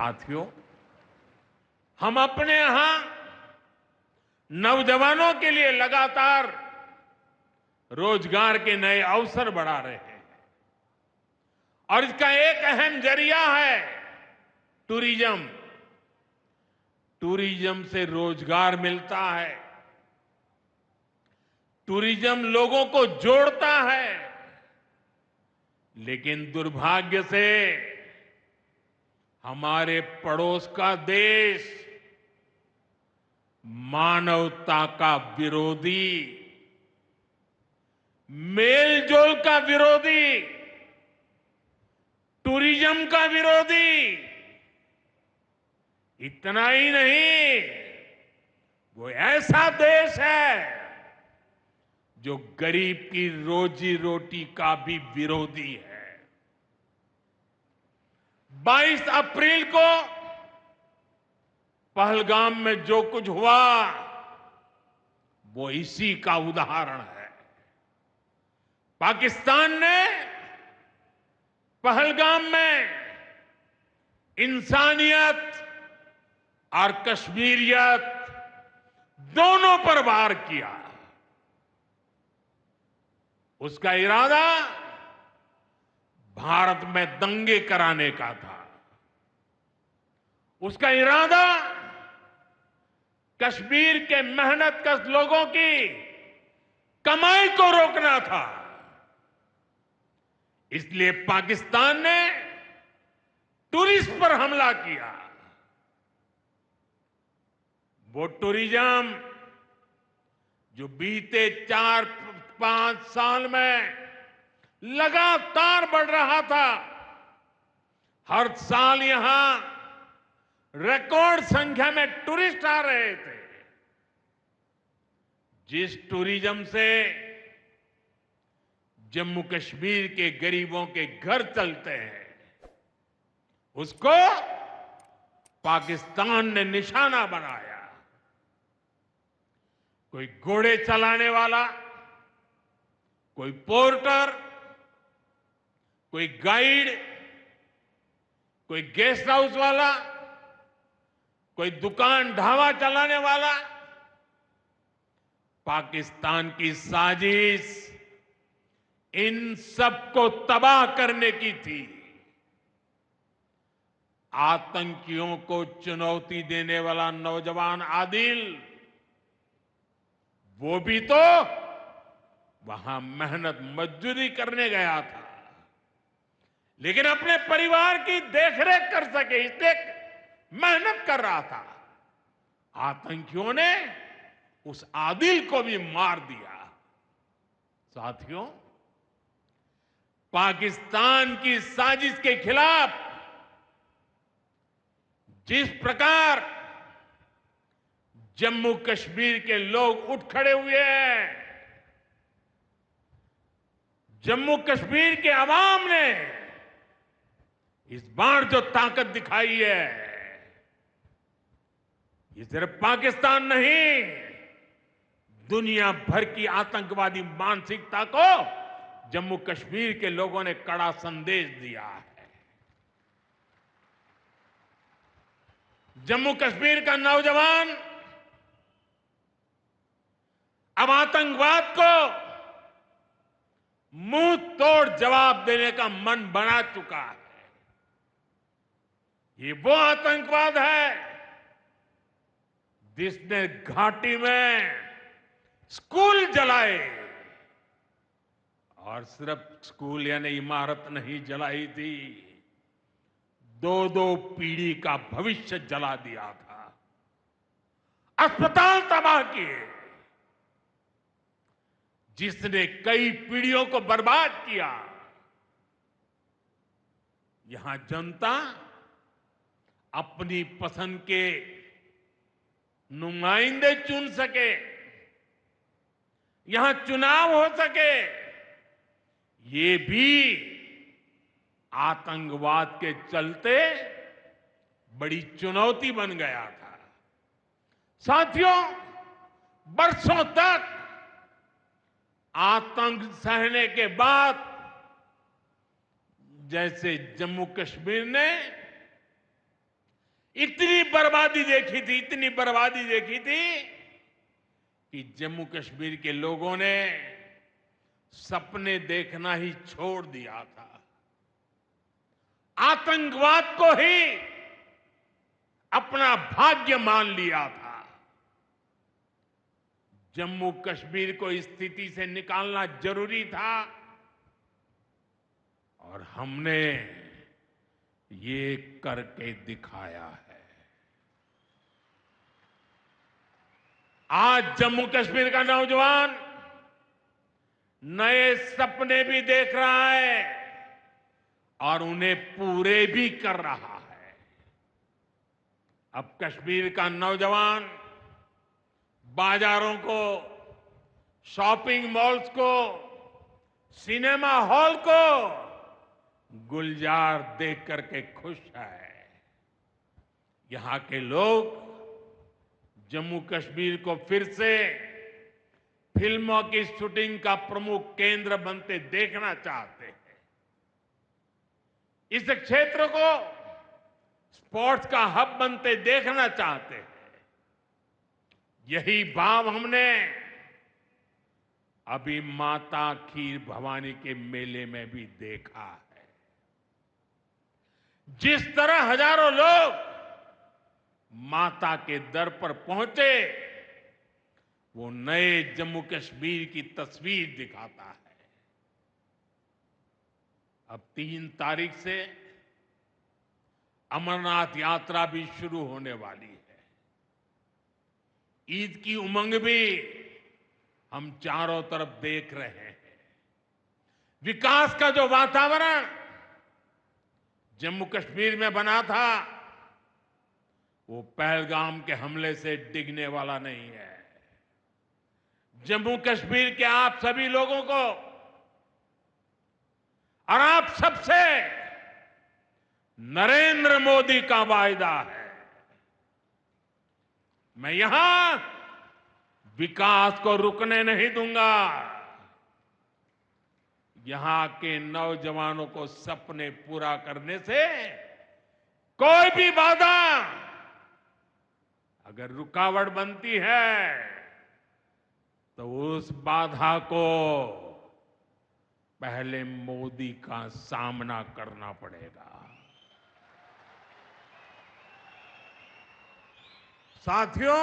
साथियों, हम अपने यहां नौजवानों के लिए लगातार रोजगार के नए अवसर बढ़ा रहे हैं और इसका एक अहम जरिया है टूरिज्म। टूरिज्म से रोजगार मिलता है, टूरिज्म लोगों को जोड़ता है, लेकिन दुर्भाग्य से हमारे पड़ोस का देश मानवता का विरोधी, मेलजोल का विरोधी, टूरिज्म का विरोधी, इतना ही नहीं, वो ऐसा देश है जो गरीब की रोजी रोटी का भी विरोधी है। 22 अप्रैल को पहलगाम में जो कुछ हुआ वो इसी का उदाहरण है। पाकिस्तान ने पहलगाम में इंसानियत और कश्मीरियत दोनों पर वार किया। उसका इरादा भारत में दंगे कराने का था। उसका इरादा कश्मीर के मेहनतकश लोगों की कमाई को रोकना था। इसलिए पाकिस्तान ने टूरिस्ट पर हमला किया। वो टूरिज्म जो बीते 4-5 साल में लगातार बढ़ रहा था, हर साल यहां रिकॉर्ड संख्या में टूरिस्ट आ रहे थे। जिस टूरिज्म से जम्मू कश्मीर के गरीबों के घर चलते हैं, उसको पाकिस्तान ने निशाना बनाया। कोई घोड़े चलाने वाला, कोई पोर्टर, कोई गाइड, कोई गेस्ट हाउस वाला, कोई दुकान ढाबा चलाने वाला, पाकिस्तान की साजिश इन सबको तबाह करने की थी। आतंकियों को चुनौती देने वाला नौजवान आदिल, वो भी तो वहां मेहनत मजदूरी करने गया था, लेकिन अपने परिवार की देखरेख कर सके इसलिए मेहनत कर रहा था। आतंकियों ने उस आदिल को भी मार दिया। साथियों, पाकिस्तान की साजिश के खिलाफ जिस प्रकार जम्मू कश्मीर के लोग उठ खड़े हुए हैं, जम्मू कश्मीर के अवाम ने इस बार जो ताकत दिखाई है, ये सिर्फ पाकिस्तान नहीं, दुनिया भर की आतंकवादी मानसिकता को जम्मू कश्मीर के लोगों ने कड़ा संदेश दिया है। जम्मू कश्मीर का नौजवान अब आतंकवाद को मुंह तोड़ जवाब देने का मन बना चुका है। ये वो आतंकवाद है जिसने घाटी में स्कूल जलाए, और सिर्फ स्कूल यानी इमारत नहीं जलाई थी, 2-2 पीढ़ी का भविष्य जला दिया था, अस्पताल तबाह किए, जिसने कई पीढ़ियों को बर्बाद किया। यहां जनता अपनी पसंद के नुमाइंदे चुन सके, यहां चुनाव हो सके, ये भी आतंकवाद के चलते बड़ी चुनौती बन गया था। साथियों, बरसों तक आतंक सहने के बाद जैसे जम्मू कश्मीर ने इतनी बर्बादी देखी थी, इतनी बर्बादी देखी थी कि जम्मू कश्मीर के लोगों ने सपने देखना ही छोड़ दिया था। आतंकवाद को ही अपना भाग्य मान लिया था। जम्मू कश्मीर को इस स्थिति से निकालना जरूरी था और हमने ये करके दिखाया है। आज जम्मू कश्मीर का नौजवान नए सपने भी देख रहा है और उन्हें पूरे भी कर रहा है। अब कश्मीर का नौजवान बाजारों को, शॉपिंग मॉल्स को, सिनेमा हॉल को गुलजार देख करके खुश है। यहां के लोग जम्मू कश्मीर को फिर से फिल्मों की शूटिंग का प्रमुख केंद्र बनते देखना चाहते हैं। इस क्षेत्र को स्पोर्ट्स का हब बनते देखना चाहते हैं। यही भाव हमने अभी माता खीर भवानी के मेले में भी देखा है। जिस तरह हजारों लोग माता के दर पर पहुंचे, वो नए जम्मू कश्मीर की तस्वीर दिखाता है। अब 3 तारीख से अमरनाथ यात्रा भी शुरू होने वाली है। ईद की उमंग भी हम चारों तरफ देख रहे हैं। विकास का जो वातावरण जम्मू कश्मीर में बना था, वो पहलगाम के हमले से डिगने वाला नहीं है। जम्मू कश्मीर के आप सभी लोगों को और आप सबसे नरेंद्र मोदी का वायदा है। मैं यहां विकास को रुकने नहीं दूंगा। यहां के नौजवानों को सपने पूरा करने से कोई भी बाधा अगर रुकावट बनती है तो उस बाधा को पहले मोदी का सामना करना पड़ेगा। साथियों,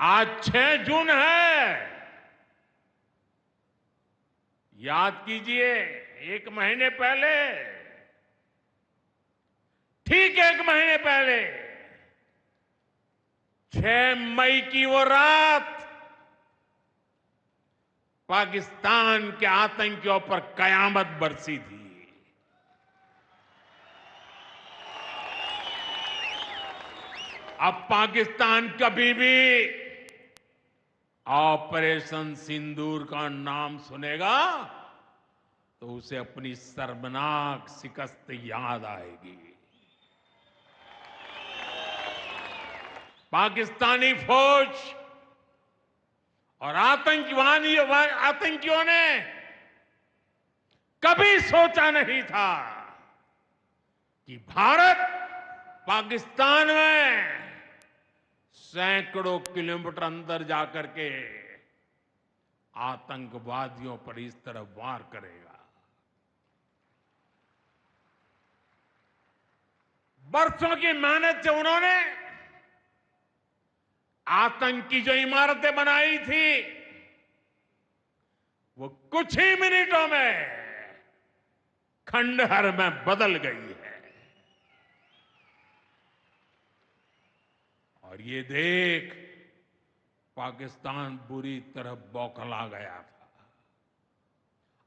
आज 6 जून है। याद कीजिए, 1 महीने पहले, ठीक 1 महीने पहले 6 मई की वो रात पाकिस्तान के आतंकियों पर कयामत बरसी थी। अब पाकिस्तान कभी भी ऑपरेशन सिंदूर का नाम सुनेगा तो उसे अपनी शर्मनाक शिकस्त याद आएगी। पाकिस्तानी फौज और आतंकियों ने कभी सोचा नहीं था कि भारत पाकिस्तान में सैकड़ों किलोमीटर अंदर जाकर के आतंकवादियों पर इस तरह वार करेगा। बरसों की मेहनत से उन्होंने आतंकी जो इमारतें बनाई थी, वो कुछ ही मिनटों में खंडहर में बदल गई है। और ये देख पाकिस्तान बुरी तरह बौखला गया था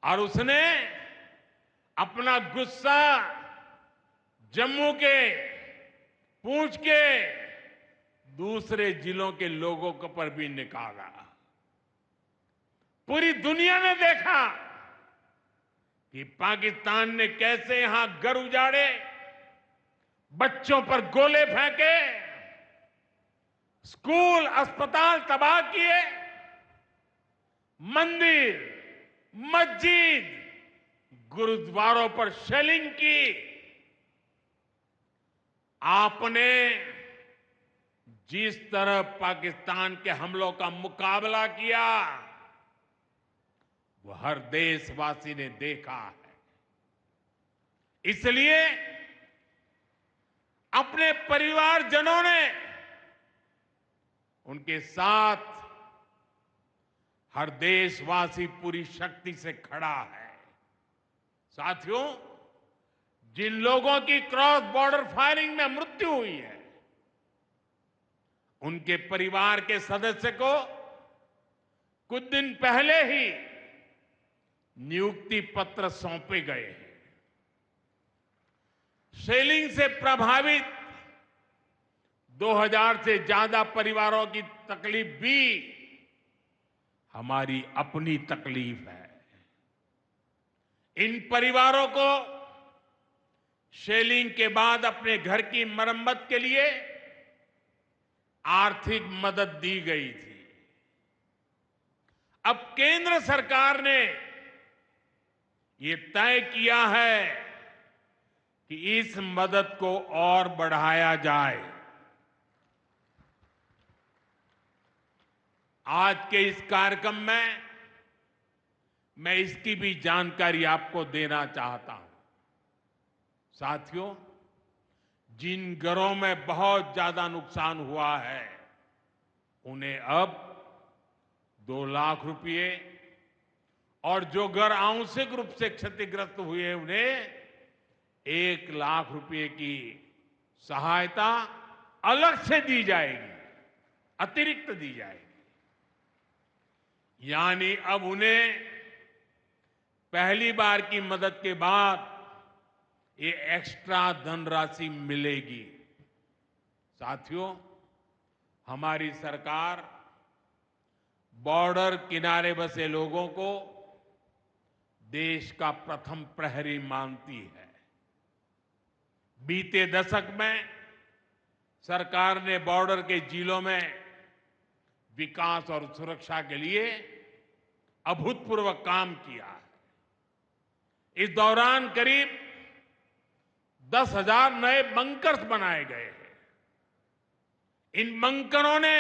और उसने अपना गुस्सा जम्मू के, पूंछ के दूसरे जिलों के लोगों के पर भी निकाला। पूरी दुनिया ने देखा कि पाकिस्तान ने कैसे यहां घर उजाड़े, बच्चों पर गोले फेंके, स्कूल, अस्पताल तबाह किए, मंदिर, मस्जिद, गुरुद्वारों पर शेलिंग की आपने जिस तरह पाकिस्तान के हमलों का मुकाबला किया, वो हर देशवासी ने देखा है। इसलिए अपने परिवारजनों ने उनके साथ हर देशवासी पूरी शक्ति से खड़ा है। साथियों, जिन लोगों की क्रॉस बॉर्डर फायरिंग में मृत्यु हुई है, उनके परिवार के सदस्य को कुछ दिन पहले ही नियुक्ति पत्र सौंपे गए हैं। शेलिंग से प्रभावित 2000 से ज्यादा परिवारों की तकलीफ भी हमारी अपनी तकलीफ है। इन परिवारों को शेलिंग के बाद अपने घर की मरम्मत के लिए आर्थिक मदद दी गई थी। अब केंद्र सरकार ने ये तय किया है कि इस मदद को और बढ़ाया जाए। आज के इस कार्यक्रम में मैं इसकी भी जानकारी आपको देना चाहता हूं। साथियों, जिन घरों में बहुत ज्यादा नुकसान हुआ है, उन्हें अब 2 लाख रुपए, और जो घर आंशिक रूप से क्षतिग्रस्त हुए उन्हें 1 लाख रुपए की सहायता अलग से दी जाएगी, अतिरिक्त दी जाएगी। यानी अब उन्हें पहली बार की मदद के बाद ये एक्स्ट्रा धनराशि मिलेगी। साथियों, हमारी सरकार बॉर्डर किनारे बसे लोगों को देश का प्रथम प्रहरी मानती है। बीते दशक में सरकार ने बॉर्डर के जिलों में विकास और सुरक्षा के लिए अभूतपूर्व काम किया है। इस दौरान करीब 10,000 नए बंकर्स बनाए गए हैं। इन बंकरों ने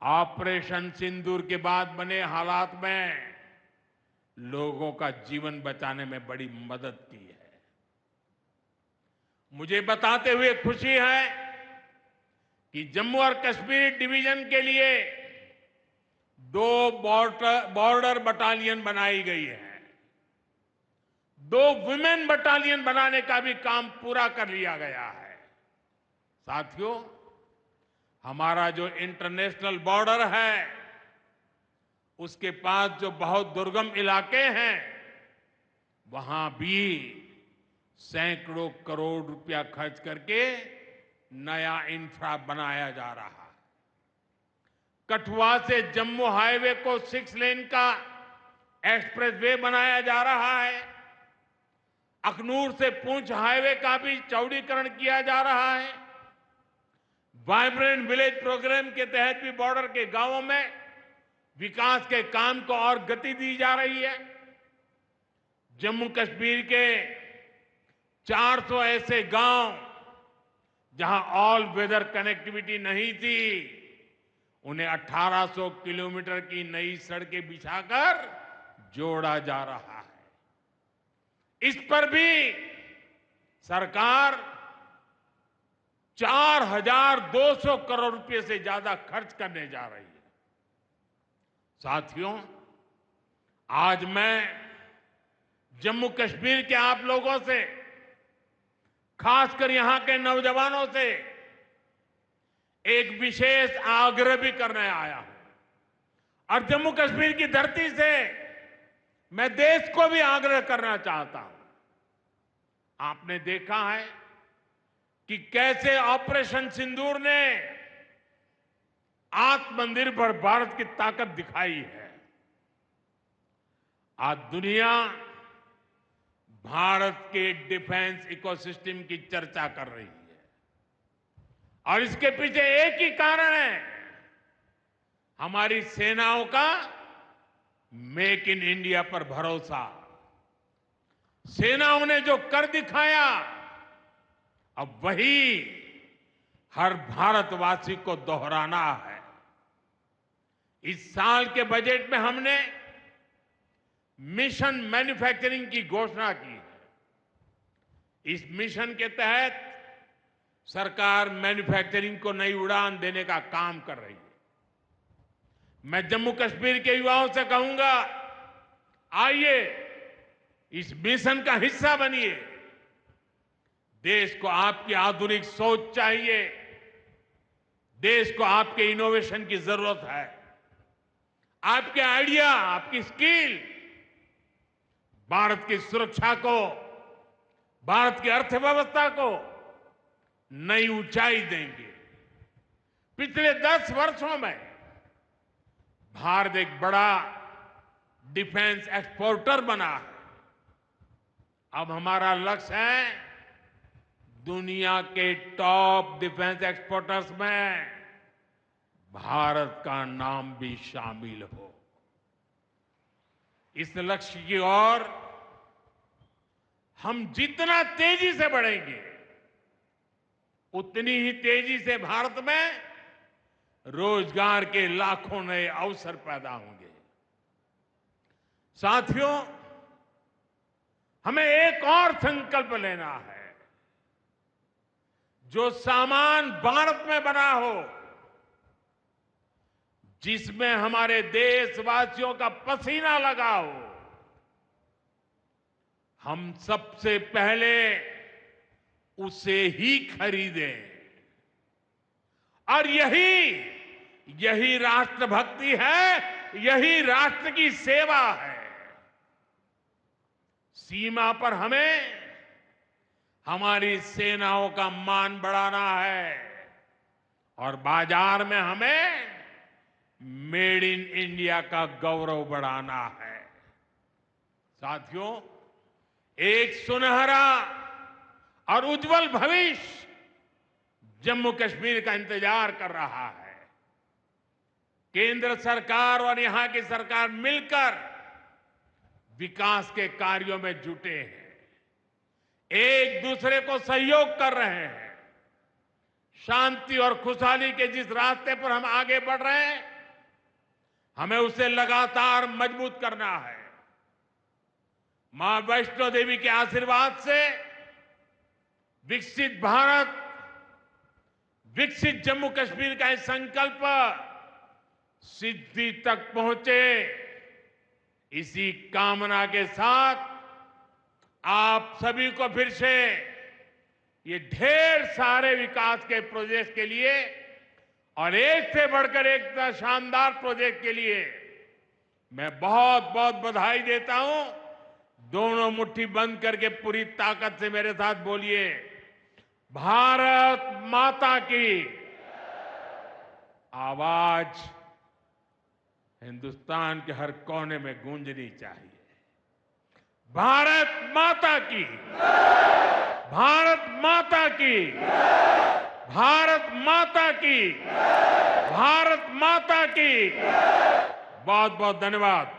ऑपरेशन सिंदूर के बाद बने हालात में लोगों का जीवन बचाने में बड़ी मदद की है। मुझे बताते हुए खुशी है कि जम्मू और कश्मीर डिवीजन के लिए 2 बॉर्डर बटालियन बनाई गई है। 2 वुमेन बटालियन बनाने का भी काम पूरा कर लिया गया है। साथियों, हमारा जो इंटरनेशनल बॉर्डर है, उसके पास जो बहुत दुर्गम इलाके हैं, वहां भी सैकड़ों करोड़ रुपया खर्च करके नया इंफ्रा बनाया जा रहा है। कठुआ से जम्मू हाईवे को 6 लेन का एक्सप्रेसवे बनाया जा रहा है। अखनूर से पुंछ हाईवे का भी चौड़ीकरण किया जा रहा है। वाइब्रेंट विलेज प्रोग्राम के तहत भी बॉर्डर के गांवों में विकास के काम को और गति दी जा रही है। जम्मू कश्मीर के 400 ऐसे गांव जहां ऑल वेदर कनेक्टिविटी नहीं थी, उन्हें 1800 किलोमीटर की नई सड़कें बिछाकर जोड़ा जा रहा है। इस पर भी सरकार 4,200 करोड़ रुपए से ज्यादा खर्च करने जा रही है। साथियों, आज मैं जम्मू कश्मीर के आप लोगों से, खासकर यहां के नौजवानों से एक विशेष आग्रह भी करने आया हूं। और जम्मू कश्मीर की धरती से मैं देश को भी आग्रह करना चाहता हूं। आपने देखा है कि कैसे ऑपरेशन सिंदूर ने आत्मनिर्भर भारत की ताकत दिखाई है। आज दुनिया भारत के डिफेंस इकोसिस्टम की चर्चा कर रही है, और इसके पीछे एक ही कारण है, हमारी सेनाओं का मेक इन इंडिया पर भरोसा। सेनाओं ने जो कर दिखाया अब वही हर भारतवासी को दोहराना है। इस साल के बजट में हमने मिशन मैन्युफैक्चरिंग की घोषणा की है। इस मिशन के तहत सरकार मैन्युफैक्चरिंग को नई उड़ान देने का काम कर रही है। मैं जम्मू कश्मीर के युवाओं से कहूंगा, आइए इस मिशन का हिस्सा बनिए। देश को आपकी आधुनिक सोच चाहिए, देश को आपके इनोवेशन की जरूरत है। आपके आइडिया, आपकी स्किल भारत की सुरक्षा को, भारत की अर्थव्यवस्था को नई ऊंचाई देंगे। पिछले 10 वर्षों में भारत एक बड़ा डिफेंस एक्सपोर्टर बना है। अब हमारा लक्ष्य है दुनिया के टॉप डिफेंस एक्सपोर्टर्स में भारत का नाम भी शामिल हो। इस लक्ष्य की ओर हम जितना तेजी से बढ़ेंगे, उतनी ही तेजी से भारत में रोजगार के लाखों नए अवसर पैदा होंगे। साथियों, हमें एक और संकल्प लेना है। जो सामान भारत में बना हो, जिसमें हमारे देशवासियों का पसीना लगा हो, हम सबसे पहले उसे ही खरीदें। और यही राष्ट्रभक्ति है, यही राष्ट्र की सेवा है। सीमा पर हमें हमारी सेनाओं का मान बढ़ाना है और बाजार में हमें मेड इन इंडिया का गौरव बढ़ाना है। साथियों, एक सुनहरा और उज्जवल भविष्य जम्मू कश्मीर का इंतजार कर रहा है। केंद्र सरकार और यहां की सरकार मिलकर विकास के कार्यों में जुटे हैं, एक दूसरे को सहयोग कर रहे हैं। शांति और खुशहाली के जिस रास्ते पर हम आगे बढ़ रहे हैं, हमें उसे लगातार मजबूत करना है। मां वैष्णो देवी के आशीर्वाद से विकसित भारत, विकसित जम्मू कश्मीर का यह संकल्प सिद्धि तक पहुंचे, इसी कामना के साथ आप सभी को फिर से ये ढेर सारे विकास के प्रोजेक्ट के लिए और एक से बढ़कर एक शानदार प्रोजेक्ट के लिए मैं बहुत बहुत बधाई देता हूं। दोनों मुट्ठी बंद करके पूरी ताकत से मेरे साथ बोलिए, भारत माता की। आवाज हिंदुस्तान के हर कोने में गूंजनी चाहिए। भारत माता की, भारत माता की, भारत माता की, भारत माता की। बहुत बहुत धन्यवाद।